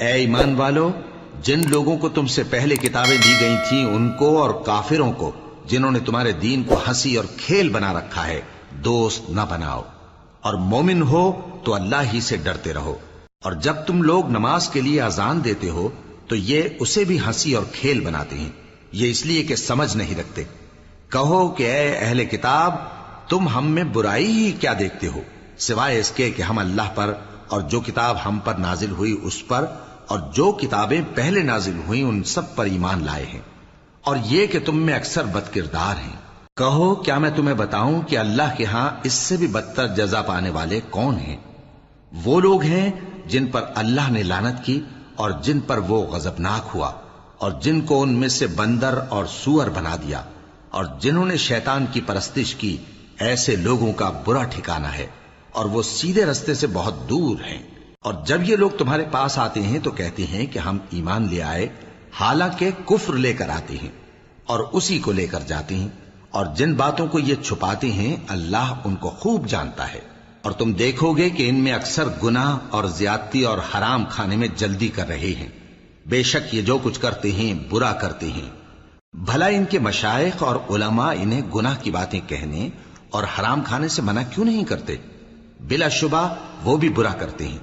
اے ایمان والو، جن لوگوں کو تم سے پہلے کتابیں دی گئی تھیں ان کو اور کافروں کو جنہوں نے تمہارے دین کو ہنسی اور کھیل بنا رکھا ہے دوست نہ بناؤ، اور مومن ہو تو اللہ ہی سے ڈرتے رہو۔ اور جب تم لوگ نماز کے لیے اذان دیتے ہو تو یہ اسے بھی ہنسی اور کھیل بناتے ہیں، یہ اس لیے کہ سمجھ نہیں رکھتے۔ کہو کہ اے اہل کتاب، تم ہم میں برائی ہی کیا دیکھتے ہو، سوائے اس کے کہ ہم اللہ پر اور جو کتاب ہم پر نازل ہوئی اس پر اور جو کتابیں پہلے نازل ہوئیں ان سب پر ایمان لائے ہیں، اور یہ کہ تم میں اکثر بد کردار ہیں۔ کہو کیا میں تمہیں بتاؤں کہ اللہ کے ہاں اس سے بھی بدتر جزا پانے والے کون ہیں؟ وہ لوگ ہیں جن پر اللہ نے لعنت کی اور جن پر وہ غضبناک ہوا، اور جن کو ان میں سے بندر اور سور بنا دیا، اور جنہوں نے شیطان کی پرستش کی، ایسے لوگوں کا برا ٹھکانہ ہے، اور وہ سیدھے رستے سے بہت دور ہیں۔ اور جب یہ لوگ تمہارے پاس آتے ہیں تو کہتے ہیں کہ ہم ایمان لے آئے، حالانکہ کفر لے کر آتے ہیں اور اسی کو لے کر جاتے ہیں، اور جن باتوں کو یہ چھپاتے ہیں اللہ ان کو خوب جانتا ہے۔ اور تم دیکھو گے کہ ان میں اکثر گناہ اور زیادتی اور حرام کھانے میں جلدی کر رہے ہیں، بے شک یہ جو کچھ کرتے ہیں برا کرتے ہیں۔ بھلا ان کے مشائخ اور علماء انہیں گناہ کی باتیں کہنے اور حرام کھانے سے منع کیوں نہیں کرتے؟ بلا شبہ وہ بھی برا کرتے ہیں۔